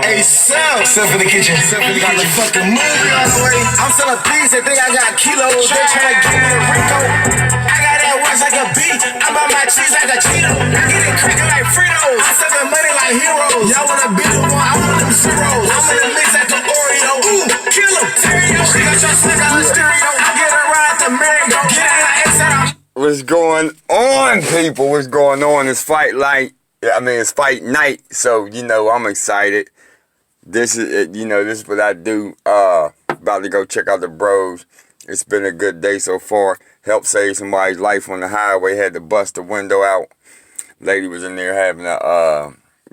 Hey, Sam. Except for the kitchen. Got the fucking movie on the way. I'm selling things that think I got kilos. They tryna give me the Rico. I got that wax like a beat. I buy my cheese like a Cheeto. I get it crackin' like Fritos. I serving money like heroes. Y'all want a bigger one? I want them zeros. I'm in the mix like the Oreo. Ooh, kill 'em. Terrio. She got your slick on the stereo. I get her right at the merry-go. Get it like X. What's going on, people? What's going on? It's it's fight night. So, I'm excited. This is what I do. About to go check out the bros. It's been a good day so far. Helped save somebody's life on the highway. Had to bust the window out. Lady was in there having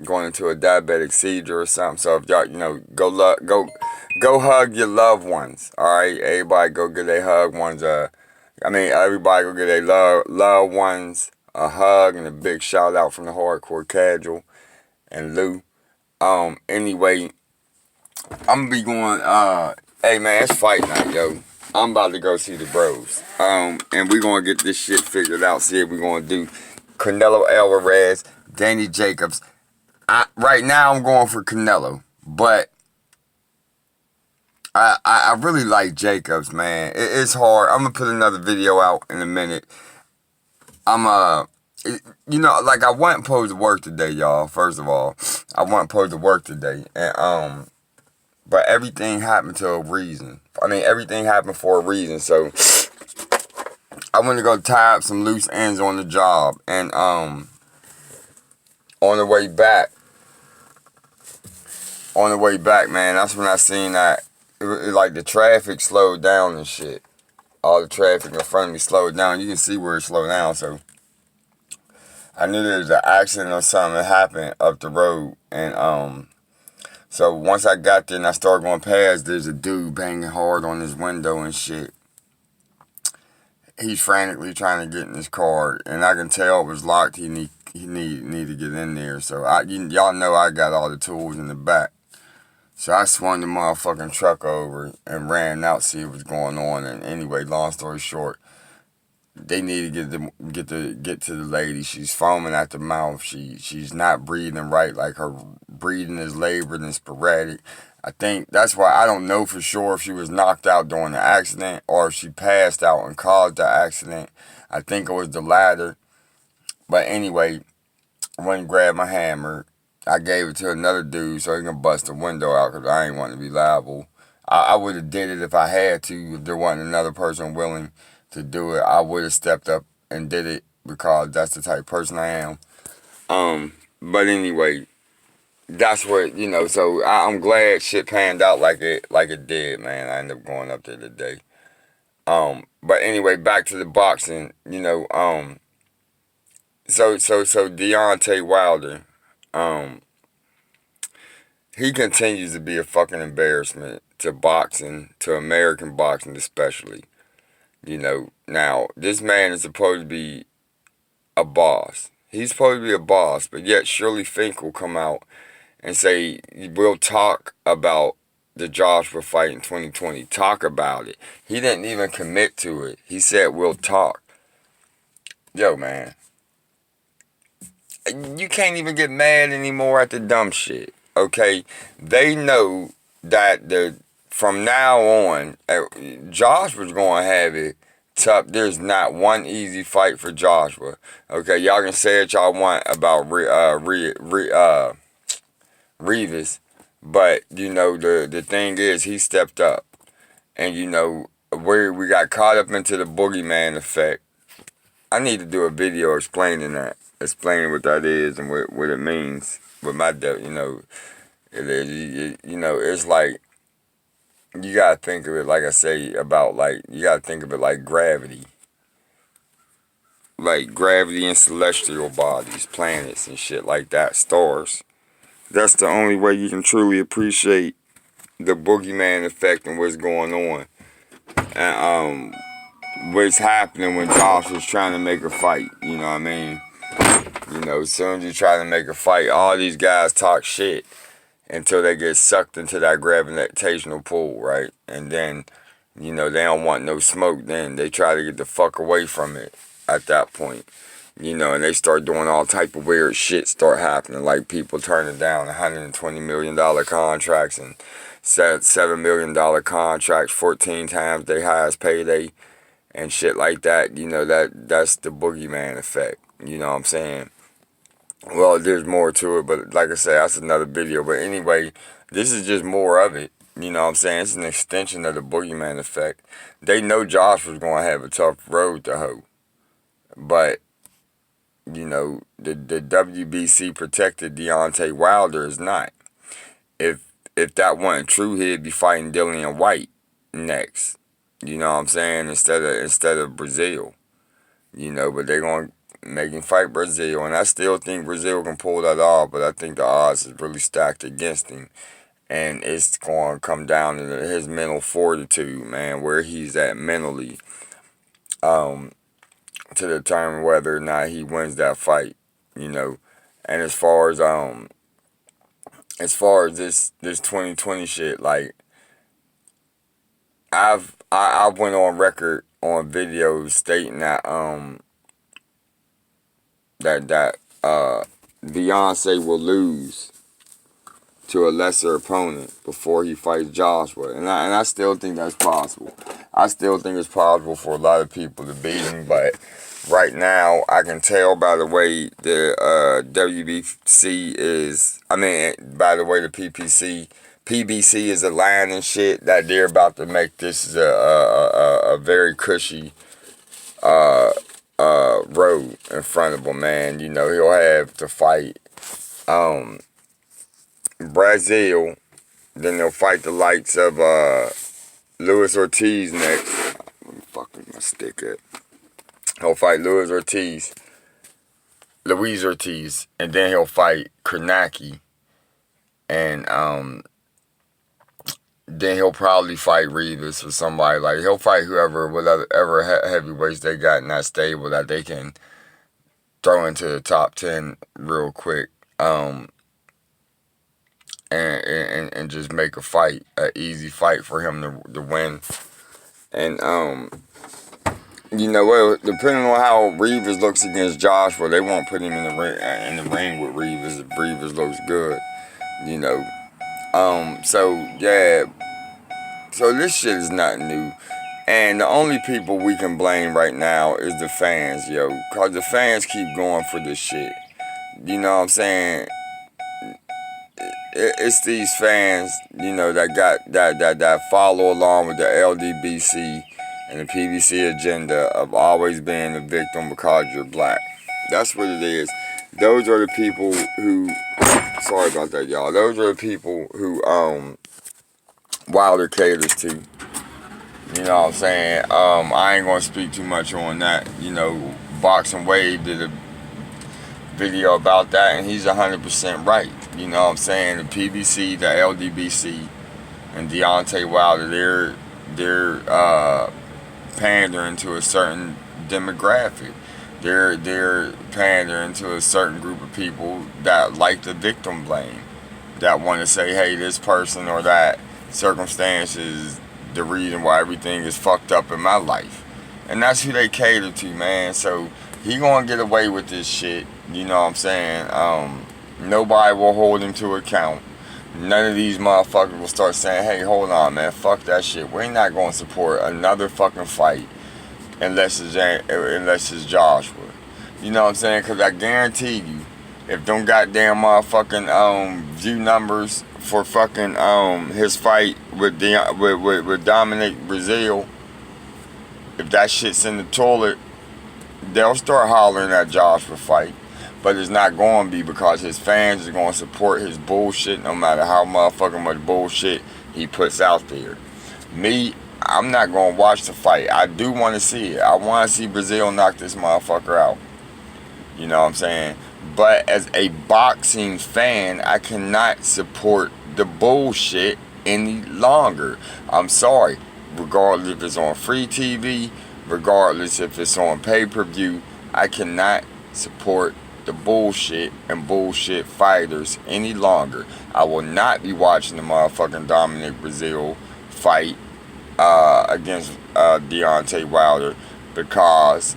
going into a diabetic seizure or something. So if y'all, go hug your loved ones. All right, everybody go get their hug ones. Everybody go get their loved ones a hug and a big shout out from the Hardcore Casual and Lou. Anyway, I'm gonna be going. Hey man, it's fight night, yo. I'm about to go see the bros. And we gonna get this shit figured out. See if we gonna do Canelo Alvarez, Danny Jacobs. Right now I'm going for Canelo, but I really like Jacobs, man. It's hard. I'm gonna put another video out in a minute. I wasn't supposed to work today, y'all. First of all, I wasn't supposed to work today, and but everything happened to a reason. Everything happened for a reason. So I went to go tie up some loose ends on the job, and on the way back, man, that's when I seen that. Like the traffic slowed down and shit. All the traffic in front of me slowed down. You can see where it slowed down. So I knew there was an accident or something that happened up the road. And so once I got there and I started going past, there's a dude banging hard on his window and shit. He's frantically trying to get in his car, and I can tell it was locked. He need to get in there. So y'all know I got all the tools in the back. So I swung the motherfucking truck over and ran out to see what was going on. And anyway, long story short, they need to get to the lady. She's foaming at the mouth. She's not breathing right. Like her breathing is labored and sporadic. I think that's why I don't know for sure if she was knocked out during the accident or if she passed out and caused the accident. I think it was the latter. But anyway, I went and grabbed my hammer. I gave it to another dude so he can bust the window out because I ain't want to be liable. I would have did it if I had to. If there wasn't another person willing to do it, I would have stepped up and did it because that's the type of person I am. But anyway, that's what, so I'm glad shit panned out like it did, man. I ended up going up there today. But anyway, back to the boxing, so Deontay Wilder, he continues to be a fucking embarrassment to boxing, to American boxing especially. Now, this man is supposed to be a boss. He's supposed to be a boss, but yet Shirley Fink will come out and say, we'll talk about the Joshua fight in 2020. Talk about it. He didn't even commit to it. He said, we'll talk. Yo, man. You can't even get mad anymore at the dumb shit. Okay, they know that from now on, Joshua's going to have it tough. There's not one easy fight for Joshua. Okay, y'all can say what y'all want about Rivas, but the thing is, he stepped up, and we got caught up into the boogeyman effect. I need to do a video explaining what that is and what it means. With my it is, it's like, you gotta think of it, like I say, about, like, you gotta think of it like gravity. Like gravity and celestial bodies, planets and shit like that, stars. That's the only way you can truly appreciate the boogeyman effect and what's going on. And, what's happening when Josh was trying to make a fight, you know what I mean? As soon as you try to make a fight, all these guys talk shit until they get sucked into that gravitational pull, right? And then, they don't want no smoke then. They try to get the fuck away from it at that point. You know, and they start doing all type of weird shit start happening, like people turning down $120 million contracts and $7 million contracts 14 times their highest payday and shit like that. You know, that's the boogeyman effect. You know what I'm saying? Well, there's more to it, but like I said, that's another video. But anyway, this is just more of it. You know what I'm saying? It's an extension of the boogeyman effect. They know Josh was going to have a tough road to hoe. But you know, the WBC protected Deontay Wilder is not. If that wasn't true, he'd be fighting Dillian White next. You know what I'm saying? Instead of Brazil. You know, but they're gonna make him fight Brazil, and I still think Brazil can pull that off, but I think the odds is really stacked against him. And it's going to come down to his mental fortitude, man, where he's at mentally. To determine whether or not he wins that fight, you know. And as far as this 2020 shit, like I went on record on videos stating that Beyonce will lose to a lesser opponent before he fights Joshua, and I still think that's possible. I still think it's possible for a lot of people to beat him, but right now I can tell by the way the WBC is, by the way the PBC is aligned and shit, that they're about to make this a very cushy road in front of him, man. You know, he'll have to fight Brazil, then they'll fight the likes of Luis Ortiz next. Let me fuck with my stick up. He'll fight Luis Ortiz, and then he'll fight Kornacki, and then he'll probably fight Rivas or somebody. Like, he'll fight whatever heavyweights they got in that stable that they can throw into the top 10 real quick, and just make a fight, an easy fight for him to win. And you know what? Depending on how Rivas looks against Joshua, they won't put him in the ring with Rivas if Rivas looks good. You know. So yeah. So this shit is not new. And the only people we can blame right now is the fans, yo. Cause the fans keep going for this shit. You know what I'm saying? It's these fans, you know, that got that follow along with the LDBC and the PBC agenda of always being a victim because you're black. That's what it is. Those are the people who, sorry about that, y'all. Those are the people who Wilder caters to. You know what I'm saying? I ain't gonna speak too much on that. You know, Boxing Wave did a video about that, and he's 100% right. You know what I'm saying? The PBC, the LDBC, and Deontay Wilder, they're pandering to a certain demographic. They're pandering to a certain group of people that like the victim blame, that want to say, hey, this person or that circumstance is the reason why everything is fucked up in my life. And that's who they cater to, man. So he gonna get away with this shit. You know what I'm saying? Nobody will hold him to account. None of these motherfuckers will start saying, hey, hold on, man, fuck that shit. We're not going to support another fucking fight unless it's Joshua. You know what I'm saying? Because I guarantee you, if them goddamn motherfucking view numbers for fucking his fight with Dominic Brazil, if that shit's in the toilet, they'll start hollering at Joshua fight. But it's not going to be, because his fans are going to support his bullshit no matter how motherfucking much bullshit he puts out there. Me, I'm not going to watch the fight. I do want to see it. I want to see Brazil knock this motherfucker out. You know what I'm saying? But as a boxing fan, I cannot support the bullshit any longer. I'm sorry. Regardless if it's on free TV, regardless if it's on pay-per-view, I cannot support the bullshit and bullshit fighters any longer. I will not be watching the motherfucking Dominic Brazil fight against Deontay Wilder, because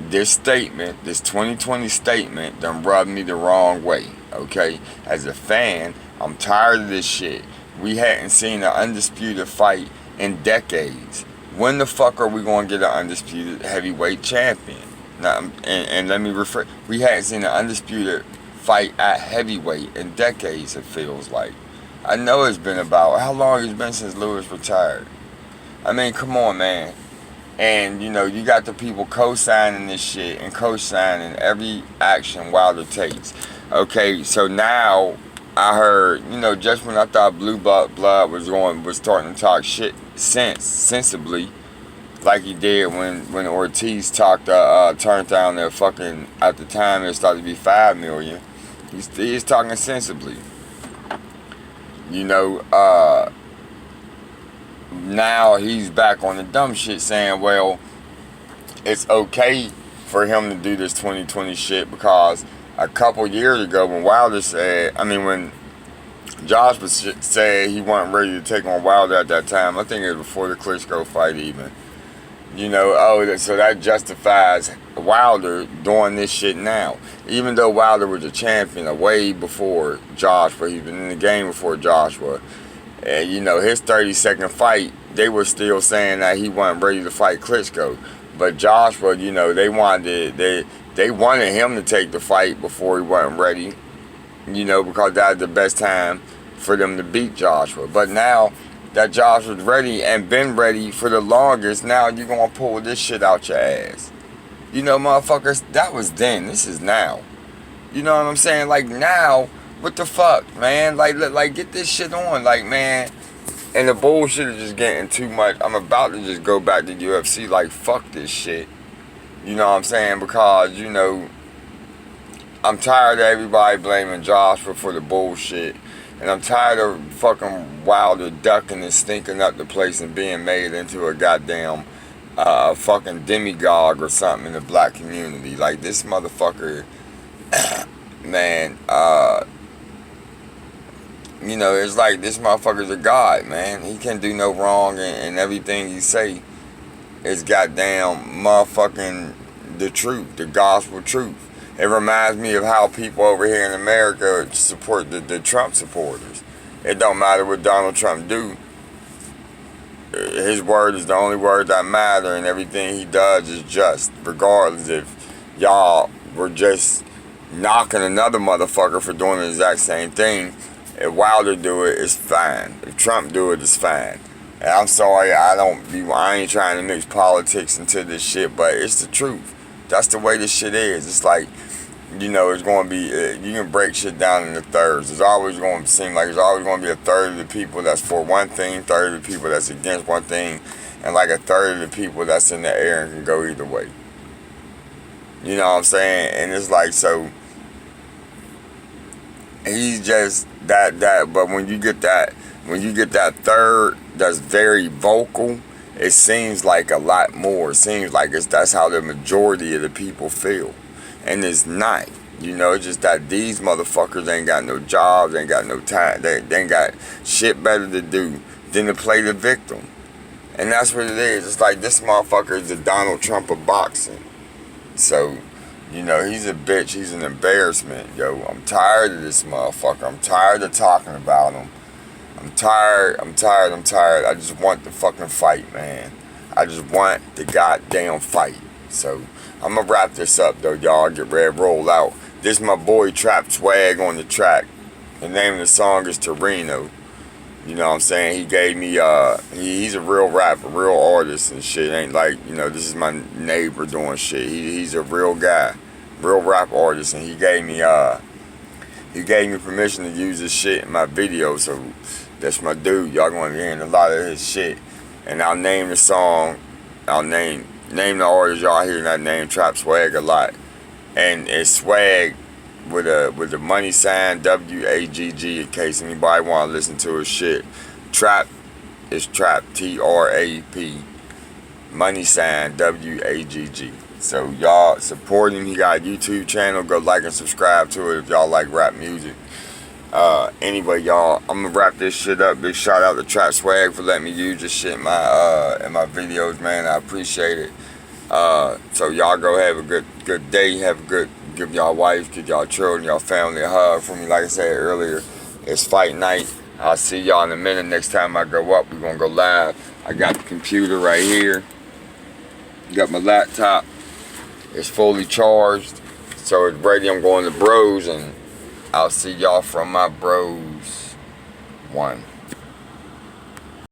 this statement, this 2020 statement, done rubbed me the wrong way. Okay, as a fan, I'm tired of this shit. We hadn't seen an undisputed fight in decades. When the fuck are we gonna get an undisputed heavyweight champion? Now, and let me refer. We hadn't seen an undisputed fight at heavyweight in decades. It feels like. I know it's been about how long it's been since Lewis retired. I mean, come on, man. And, you know, you got the people co-signing this shit and co-signing every action Wilder takes. Okay, so now I heard, you know, just when I thought Blue Blood was starting to talk shit sensibly, like he did when Ortiz turned down their fucking, at the time it started to be $5 million. He's talking sensibly. You know, now he's back on the dumb shit saying, well, it's okay for him to do this 2020 shit because a couple years ago when when Josh said he wasn't ready to take on Wilder at that time, I think it was before the Klitschko fight even. You know, so that justifies Wilder doing this shit now. Even though Wilder was a champion way before Joshua, he's been in the game before Joshua. And, you know, his 30-second fight, they were still saying that he wasn't ready to fight Klitschko. But Joshua, you know, they wanted him to take the fight before he wasn't ready. You know, because that was the best time for them to beat Joshua. But now that Josh was ready and been ready for the longest, now you're going to pull this shit out your ass. You know, motherfuckers, that was then. This is now. You know what I'm saying? Like, now, what the fuck, man? Like get this shit on. Like, man, and the bullshit is just getting too much. I'm about to just go back to UFC. Like, fuck this shit. You know what I'm saying? Because, you know, I'm tired of everybody blaming Joshua for the bullshit. And I'm tired of fucking Wilder ducking and stinking up the place and being made into a goddamn fucking demagogue or something in the black community. Like, this motherfucker, man, you know, it's like this motherfucker's a god, man. He can't do no wrong, and everything he say is goddamn motherfucking the truth, the gospel truth. It reminds me of how people over here in America support the Trump supporters. It don't matter what Donald Trump do. His word is the only word that matter, and everything he does is just. Regardless if y'all were just knocking another motherfucker for doing the exact same thing, if Wilder do it, it's fine. If Trump do it, it's fine. And I'm sorry, I ain't trying to mix politics into this shit, but it's the truth. That's the way this shit is. It's like, you know, it's going to be, you can break shit down into thirds. It's always going to seem like there's always going to be a third of the people that's for one thing, third of the people that's against one thing, and like a third of the people that's in the air and can go either way. You know what I'm saying? And it's like, so, he's just that, but when you get that third that's very vocal, it seems like a lot more. It seems like that's how the majority of the people feel. And it's not. You know, it's just that these motherfuckers ain't got no jobs, ain't got no time. They ain't got shit better to do than to play the victim. And that's what it is. It's like this motherfucker is the Donald Trump of boxing. So, you know, he's a bitch. He's an embarrassment, yo. I'm tired of this motherfucker. I'm tired of talking about him. I'm tired. I just want the fucking fight, man. I just want the goddamn fight. So, I'm gonna wrap this up, though, y'all. Get ready to roll out. This is my boy Trap Swag on the track. The name of the song is Torino. You know what I'm saying? He gave me, he's a real rapper, real artist and shit. Ain't like, you know, this is my neighbor doing shit. He's a real guy, real rap artist, and he gave me permission to use this shit in my video. So that's my dude. Y'all gonna be hearing a lot of his shit. And I'll name the song, I'll name the artist y'all hear that name, Trap Swag, a lot. And it's Swag with the money sign WAGG in case anybody want to listen to his shit. Trap is Trap, TRAP, money sign WAGG. So y'all support him. He got a YouTube channel. Go like and subscribe to it if y'all like rap music. Anyway, y'all, I'm gonna wrap this shit up. Big shout out to Trap Swag for letting me use this shit in my videos, man. I appreciate it. So y'all go have a good day. Give y'all wives, give y'all children, y'all family a hug for me. Like I said earlier, it's fight night. I'll see y'all in a minute. Next time I go up, we're gonna go live. I got the computer right here. Got my laptop. It's fully charged. So it's ready. I'm going to Bros, and I'll see y'all from my Bros 1.